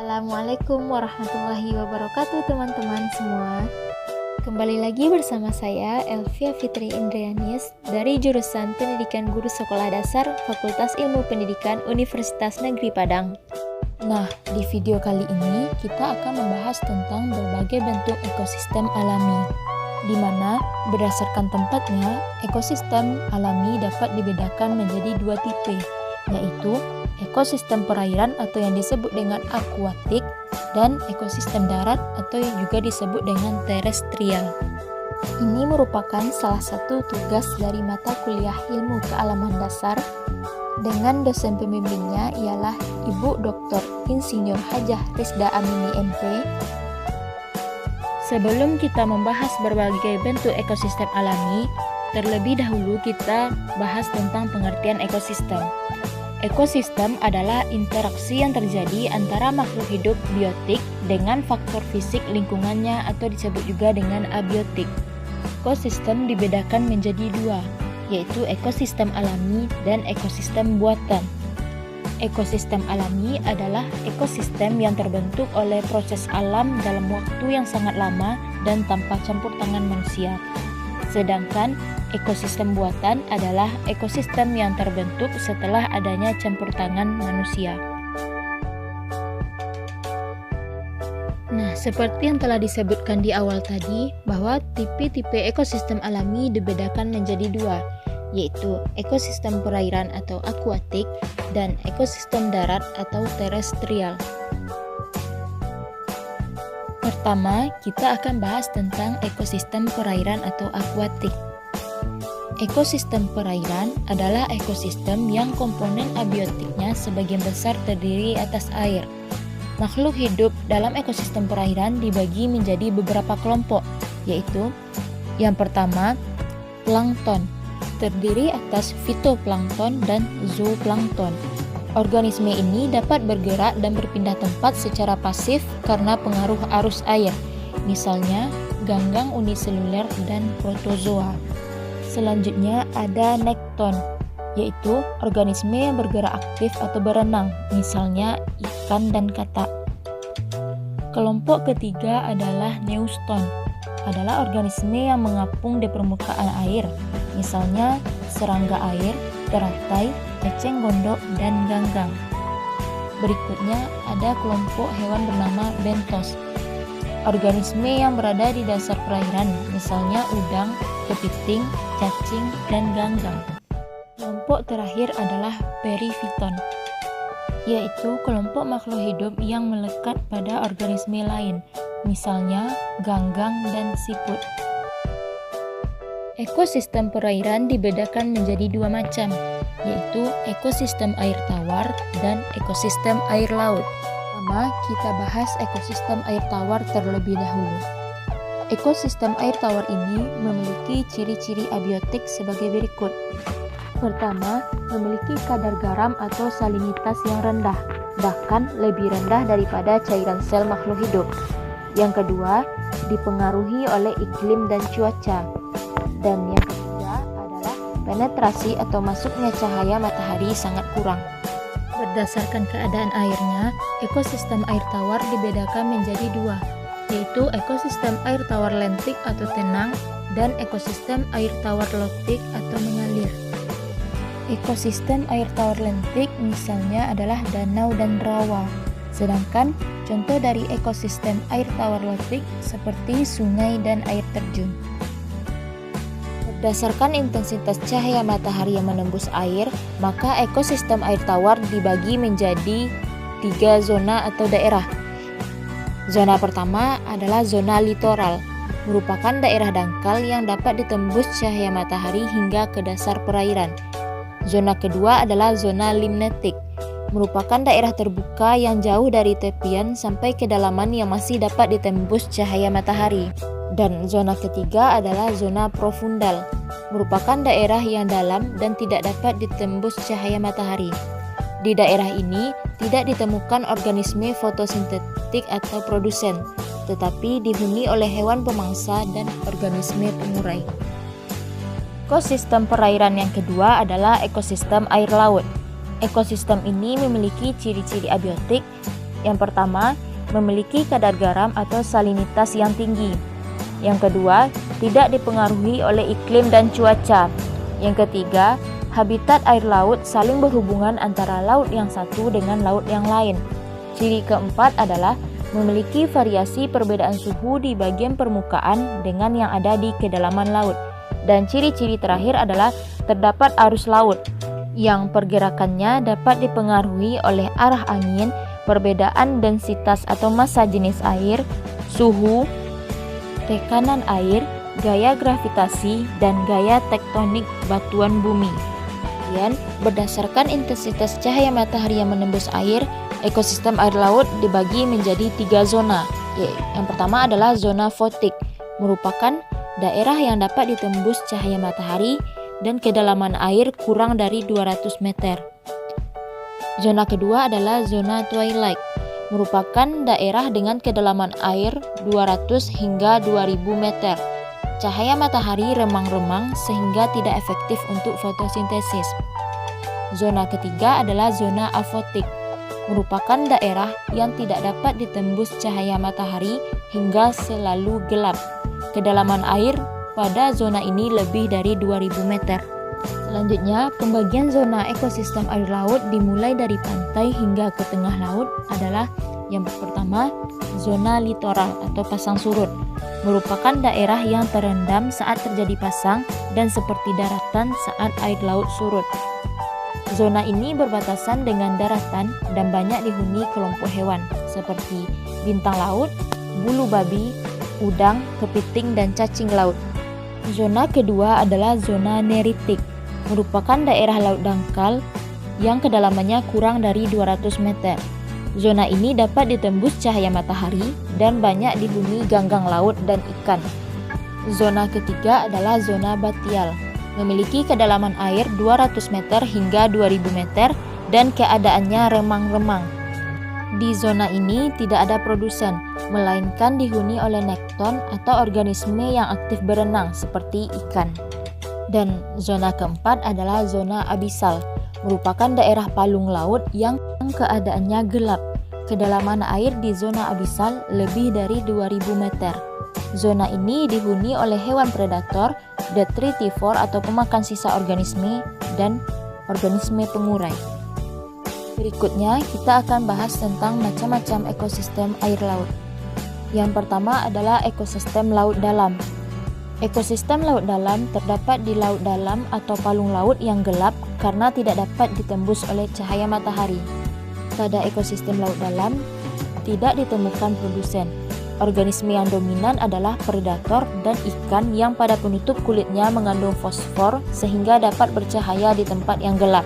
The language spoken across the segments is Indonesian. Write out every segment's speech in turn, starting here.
Assalamualaikum warahmatullahi wabarakatuh teman-teman semua. Kembali lagi bersama saya Elvia Fitri Indrianis dari jurusan Pendidikan Guru Sekolah Dasar Fakultas Ilmu Pendidikan Universitas Negeri Padang. Nah, di video kali ini kita akan membahas tentang berbagai bentuk ekosistem alami, di mana berdasarkan tempatnya, ekosistem alami dapat dibedakan menjadi dua tipe, yaitu ekosistem perairan atau yang disebut dengan akuatik dan ekosistem darat atau yang juga disebut dengan terestrial. Ini merupakan salah satu tugas dari mata kuliah ilmu kealaman dasar dengan dosen pembimbingnya ialah Ibu Dr. Insinyur Hajah Rizda Amini MP. Sebelum kita membahas berbagai bentuk ekosistem alami, terlebih dahulu kita bahas tentang pengertian ekosistem. Ekosistem adalah interaksi yang terjadi antara makhluk hidup biotik dengan faktor fisik lingkungannya atau disebut juga dengan abiotik. Ekosistem dibedakan menjadi dua, yaitu ekosistem alami dan ekosistem buatan. Ekosistem alami adalah ekosistem yang terbentuk oleh proses alam dalam waktu yang sangat lama dan tanpa campur tangan manusia. Sedangkan ekosistem buatan adalah ekosistem yang terbentuk setelah adanya campur tangan manusia. Nah, seperti yang telah disebutkan di awal tadi, bahwa tipe-tipe ekosistem alami dibedakan menjadi dua, yaitu ekosistem perairan atau akuatik dan ekosistem darat atau terestrial. Pertama, kita akan bahas tentang ekosistem perairan atau akuatik. Ekosistem perairan adalah ekosistem yang komponen abiotiknya sebagian besar terdiri atas air. Makhluk hidup dalam ekosistem perairan dibagi menjadi beberapa kelompok, yaitu yang pertama, plankton, terdiri atas fitoplankton dan zooplankton. Organisme ini dapat bergerak dan berpindah tempat secara pasif karena pengaruh arus air, misalnya ganggang uniseluler dan protozoa. Selanjutnya ada nekton, yaitu organisme yang bergerak aktif atau berenang, misalnya ikan dan katak. Kelompok ketiga adalah neuston, adalah organisme yang mengapung di permukaan air, misalnya serangga air, teratai, eceng gondok, dan ganggang. Berikutnya ada kelompok hewan bernama bentos, organisme yang berada di dasar perairan, misalnya udang, kepiting, cacing, dan ganggang. Kelompok terakhir adalah perifiton, yaitu kelompok makhluk hidup yang melekat pada organisme lain, misalnya ganggang dan siput. Ekosistem perairan dibedakan menjadi dua macam, yaitu ekosistem air tawar dan ekosistem air laut. Pertama, kita bahas ekosistem air tawar terlebih dahulu. Ekosistem air tawar ini memiliki ciri-ciri abiotik sebagai berikut. Pertama, memiliki kadar garam atau salinitas yang rendah, bahkan lebih rendah daripada cairan sel makhluk hidup. Yang kedua, dipengaruhi oleh iklim dan cuaca. Dan yang ketiga adalah penetrasi atau masuknya cahaya matahari sangat kurang. Berdasarkan keadaan airnya, ekosistem air tawar dibedakan menjadi dua, yaitu ekosistem air tawar lentik atau tenang dan ekosistem air tawar loktik atau mengalir. Ekosistem air tawar lentik misalnya adalah danau dan rawa, sedangkan contoh dari ekosistem air tawar loktik seperti sungai dan air terjun. Berdasarkan intensitas cahaya matahari yang menembus air, maka ekosistem air tawar dibagi menjadi 3 zona atau daerah. Zona pertama adalah zona litoral, merupakan daerah dangkal yang dapat ditembus cahaya matahari hingga ke dasar perairan. Zona kedua adalah zona limnetik, merupakan daerah terbuka yang jauh dari tepian sampai kedalaman yang masih dapat ditembus cahaya matahari. Dan zona ketiga adalah zona profundal, merupakan daerah yang dalam dan tidak dapat ditembus cahaya matahari. Di daerah ini tidak ditemukan organisme fotosintetik atau produsen, tetapi dihuni oleh hewan pemangsa dan organisme pengurai. Ekosistem perairan yang kedua adalah ekosistem air laut. Ekosistem ini memiliki ciri-ciri abiotik Yang pertama, memiliki kadar garam atau salinitas yang tinggi. Yang kedua, tidak dipengaruhi oleh iklim dan cuaca. Yang ketiga, habitat air laut saling berhubungan antara laut yang satu dengan laut yang lain. Ciri keempat adalah memiliki variasi perbedaan suhu di bagian permukaan dengan yang ada di kedalaman laut. Dan ciri-ciri terakhir adalah terdapat arus laut, yang pergerakannya dapat dipengaruhi oleh arah angin, perbedaan densitas atau massa jenis air, suhu, tekanan air, gaya gravitasi, dan gaya tektonik batuan bumi. Kemudian, berdasarkan intensitas cahaya matahari yang menembus air, ekosistem air laut dibagi menjadi 3 zona. Yang pertama adalah zona fotik, merupakan daerah yang dapat ditembus cahaya matahari dan kedalaman air kurang dari 200 meter. Zona kedua adalah zona twilight, merupakan daerah dengan kedalaman air 200 hingga 2000 meter. Cahaya matahari remang-remang sehingga tidak efektif untuk fotosintesis. Zona ketiga adalah zona afotik, merupakan daerah yang tidak dapat ditembus cahaya matahari hingga selalu gelap. Kedalaman air pada zona ini lebih dari 2000 meter. Selanjutnya, pembagian zona ekosistem air laut dimulai dari pantai hingga ke tengah laut adalah yang pertama, zona litoral atau pasang surut, merupakan daerah yang terendam saat terjadi pasang dan seperti daratan saat air laut surut. Zona ini berbatasan dengan daratan dan banyak dihuni kelompok hewan seperti bintang laut, bulu babi, udang, kepiting, dan cacing laut. Zona kedua adalah zona neritik, merupakan daerah laut dangkal yang kedalamannya kurang dari 200 meter. Zona ini dapat ditembus cahaya matahari dan banyak dihuni ganggang laut dan ikan. Zona ketiga adalah zona batial, memiliki kedalaman air 200 meter hingga 2000 meter dan keadaannya remang-remang. Di zona ini tidak ada produsen, melainkan dihuni oleh nekton atau organisme yang aktif berenang seperti ikan. Dan zona keempat adalah zona abisal, merupakan daerah palung laut yang keadaannya gelap. Kedalaman air di zona abisal lebih dari 2000 meter. Zona ini dihuni oleh hewan predator, detritivor atau pemakan sisa organisme, dan organisme pengurai. Berikutnya, kita akan bahas tentang macam-macam ekosistem air laut. Yang pertama adalah ekosistem laut dalam. Ekosistem laut dalam terdapat di laut dalam atau palung laut yang gelap karena tidak dapat ditembus oleh cahaya matahari. Pada ekosistem laut dalam, tidak ditemukan produsen. Organisme yang dominan adalah predator dan ikan yang pada penutup kulitnya mengandung fosfor sehingga dapat bercahaya di tempat yang gelap.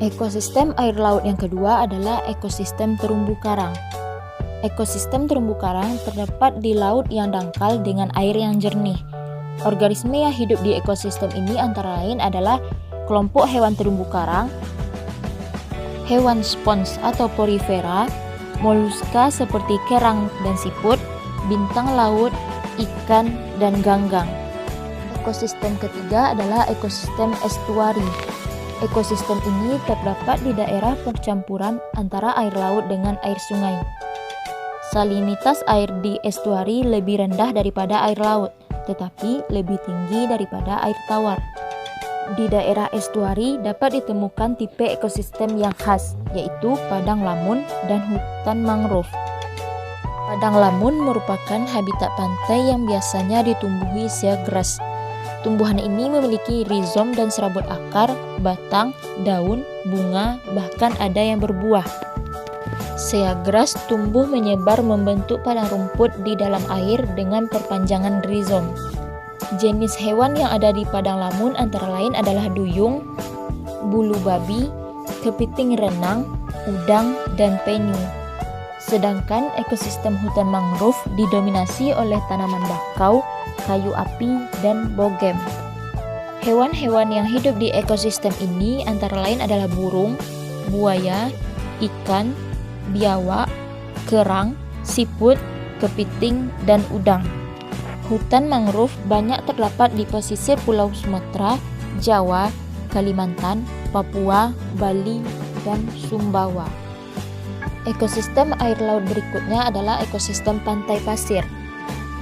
Ekosistem air laut yang kedua adalah ekosistem terumbu karang. Ekosistem terumbu karang terdapat di laut yang dangkal dengan air yang jernih. Organisme yang hidup di ekosistem ini antara lain adalah kelompok hewan terumbu karang, hewan spons atau porifera, moluska seperti kerang dan siput, bintang laut, ikan, dan ganggang. Ekosistem ketiga adalah ekosistem estuari. Ekosistem ini terdapat di daerah percampuran antara air laut dengan air sungai. Salinitas air di estuari lebih rendah daripada air laut, tetapi lebih tinggi daripada air tawar. Di daerah estuari dapat ditemukan tipe ekosistem yang khas, yaitu padang lamun dan hutan mangrove. Padang lamun merupakan habitat pantai yang biasanya ditumbuhi seagrass. Tumbuhan ini memiliki rizom dan serabut akar, batang, daun, bunga, bahkan ada yang berbuah. Seagrass tumbuh menyebar membentuk padang rumput di dalam air dengan perpanjangan rizom. Jenis hewan yang ada di padang lamun antara lain adalah duyung, bulu babi, kepiting renang, udang, dan penyu. Sedangkan ekosistem hutan mangrove didominasi oleh tanaman bakau, kayu api, dan bogem. Hewan-hewan yang hidup di ekosistem ini antara lain adalah burung, buaya, ikan, biawak, kerang, siput, kepiting, dan udang. Hutan mangrove banyak terdapat di pesisir Pulau Sumatera, Jawa, Kalimantan, Papua, Bali, dan Sumbawa. Ekosistem air laut berikutnya adalah ekosistem pantai pasir.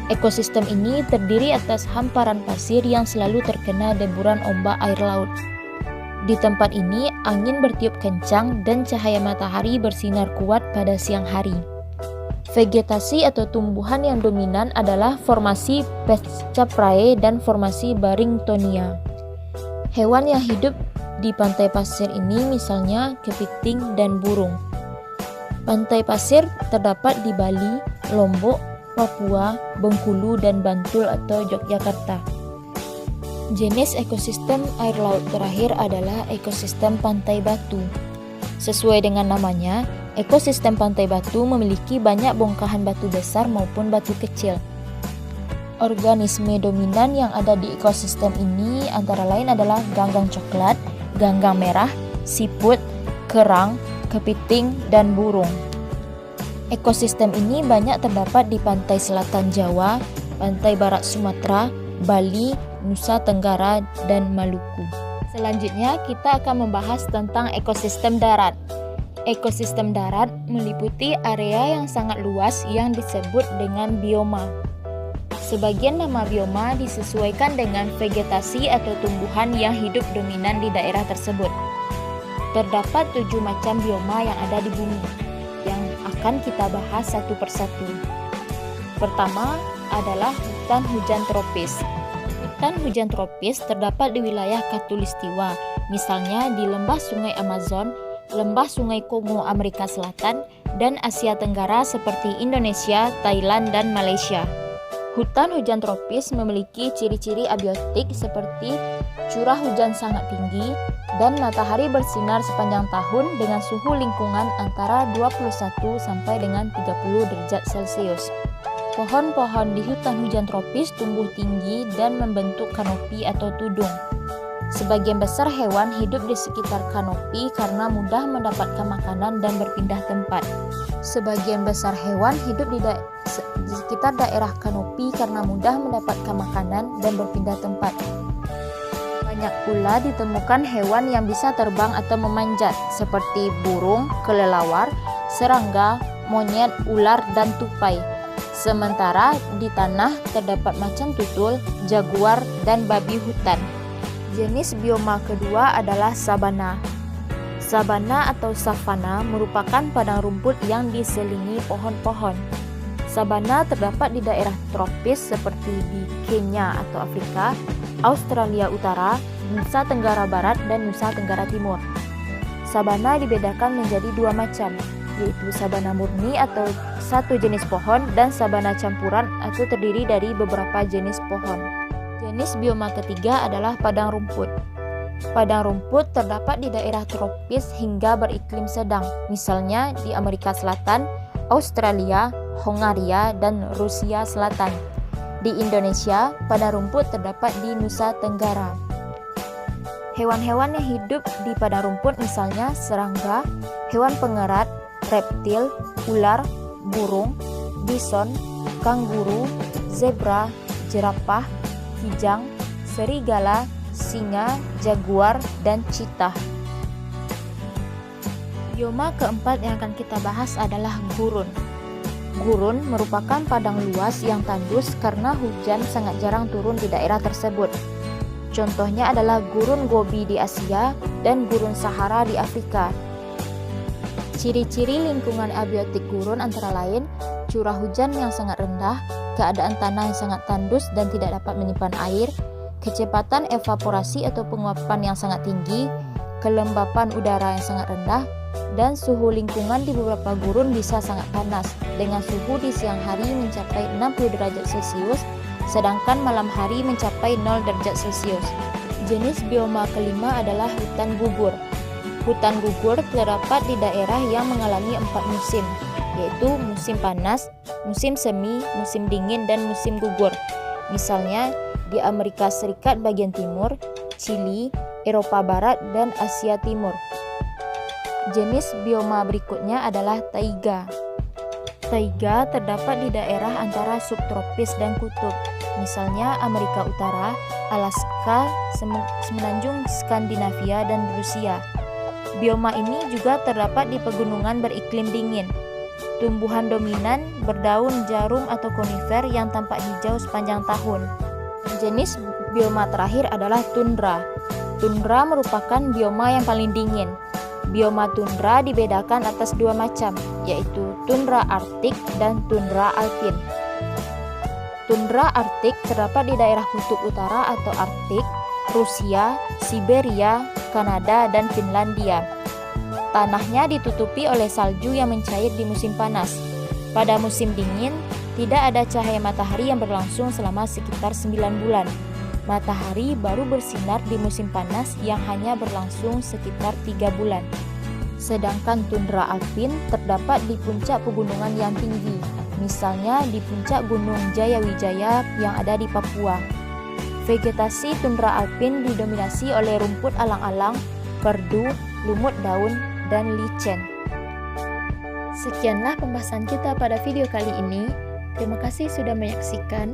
Ekosistem ini terdiri atas hamparan pasir yang selalu terkena deburan ombak air laut. Di tempat ini, angin bertiup kencang dan cahaya matahari bersinar kuat pada siang hari. Vegetasi atau tumbuhan yang dominan adalah formasi Pesca prae dan formasi Barringtonia. Hewan yang hidup di pantai pasir ini misalnya kepiting dan burung. Pantai pasir terdapat di Bali, Lombok, Papua, Bengkulu, dan Bantul atau Yogyakarta. Jenis ekosistem air laut terakhir adalah ekosistem pantai batu. Sesuai dengan namanya, ekosistem pantai batu memiliki banyak bongkahan batu besar maupun batu kecil. Organisme dominan yang ada di ekosistem ini antara lain adalah ganggang coklat, ganggang merah, siput, kerang, kepiting, dan burung. Ekosistem ini banyak terdapat di pantai selatan Jawa, pantai barat Sumatera, Bali, Nusa Tenggara, dan Maluku. Selanjutnya, kita akan membahas tentang ekosistem darat. Ekosistem darat meliputi area yang sangat luas yang disebut dengan bioma. Sebagian nama bioma disesuaikan dengan vegetasi atau tumbuhan yang hidup dominan di daerah tersebut. Terdapat 7 macam bioma yang ada di bumi, yang akan kita bahas satu persatu. Pertama adalah hutan hujan tropis. Hutan hujan tropis terdapat di wilayah Khatulistiwa, misalnya di lembah sungai Amazon, lembah sungai Kongo Amerika Selatan, dan Asia Tenggara seperti Indonesia, Thailand, dan Malaysia. Hutan hujan tropis memiliki ciri-ciri abiotik seperti curah hujan sangat tinggi dan matahari bersinar sepanjang tahun dengan suhu lingkungan antara 21 sampai dengan 30 derajat Celcius. Pohon-pohon di hutan hujan tropis tumbuh tinggi dan membentuk kanopi atau tudung. Sebagian besar hewan hidup di sekitar kanopi karena mudah mendapatkan makanan dan berpindah tempat. Sebagian besar hewan hidup di sekitar daerah kanopi karena mudah mendapatkan makanan dan berpindah tempat. Banyak pula ditemukan hewan yang bisa terbang atau memanjat, seperti burung, kelelawar, serangga, monyet, ular, dan tupai. Sementara di tanah terdapat macan tutul, jaguar, dan babi hutan. Jenis bioma kedua adalah sabana. Sabana atau savana merupakan padang rumput yang diselingi pohon-pohon. Sabana terdapat di daerah tropis seperti di Kenya atau Afrika, Australia Utara, Nusa Tenggara Barat, dan Nusa Tenggara Timur. Sabana dibedakan menjadi 2 macam, yaitu sabana murni atau satu jenis pohon dan sabana campuran atau terdiri dari beberapa jenis pohon. Jenis bioma ketiga adalah padang rumput. Padang rumput terdapat di daerah tropis hingga beriklim sedang, misalnya di Amerika Selatan, Australia, Hongaria, dan Rusia Selatan. Di Indonesia, padang rumput terdapat di Nusa Tenggara. Hewan-hewan yang hidup di padang rumput misalnya serangga, hewan pengerat, reptil, ular, burung, bison, kanguru, zebra, jerapah, kijang, serigala, singa, jaguar, dan cheetah. Bioma keempat yang akan kita bahas adalah gurun. Gurun merupakan padang luas yang tandus karena hujan sangat jarang turun di daerah tersebut. Contohnya adalah gurun Gobi di Asia dan gurun Sahara di Afrika. Ciri-ciri lingkungan abiotik gurun antara lain curah hujan yang sangat rendah, keadaan tanah yang sangat tandus dan tidak dapat menyimpan air, kecepatan evaporasi atau penguapan yang sangat tinggi, kelembapan udara yang sangat rendah, dan suhu lingkungan di beberapa gurun bisa sangat panas, dengan suhu di siang hari mencapai 60 derajat Celcius, sedangkan malam hari mencapai 0 derajat Celcius. Jenis bioma kelima adalah hutan gugur. Hutan gugur terdapat di daerah yang mengalami 4 musim, yaitu musim panas, musim semi, musim dingin, dan musim gugur. Misalnya di Amerika Serikat bagian timur, Chili, Eropa Barat, dan Asia Timur. Jenis bioma berikutnya adalah taiga. Taiga terdapat di daerah antara subtropis dan kutub, misalnya Amerika Utara, Alaska, Semenanjung Skandinavia, dan Rusia. Bioma ini juga terdapat di pegunungan beriklim dingin. Tumbuhan dominan berdaun jarum atau konifer yang tampak hijau sepanjang tahun. Jenis bioma terakhir adalah tundra. Tundra merupakan bioma yang paling dingin. Bioma tundra dibedakan atas dua macam, yaitu tundra arktik dan tundra alpin. Tundra arktik terdapat di daerah kutub utara atau Arktik, Rusia, Siberia, Kanada, dan Finlandia. Tanahnya ditutupi oleh salju yang mencair di musim panas. Pada musim dingin, tidak ada cahaya matahari yang berlangsung selama sekitar 9 bulan. Matahari baru bersinar di musim panas yang hanya berlangsung sekitar 3 bulan. Sedangkan tundra alpin terdapat di puncak pegunungan yang tinggi, misalnya di puncak Gunung Jayawijaya yang ada di Papua. Vegetasi tundra alpin didominasi oleh rumput alang-alang, perdu, lumut daun, dan lichen. Sekianlah pembahasan kita pada video kali ini. Terima kasih sudah menyaksikan.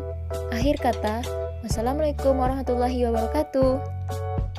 Akhir kata, wassalamualaikum warahmatullahi wabarakatuh.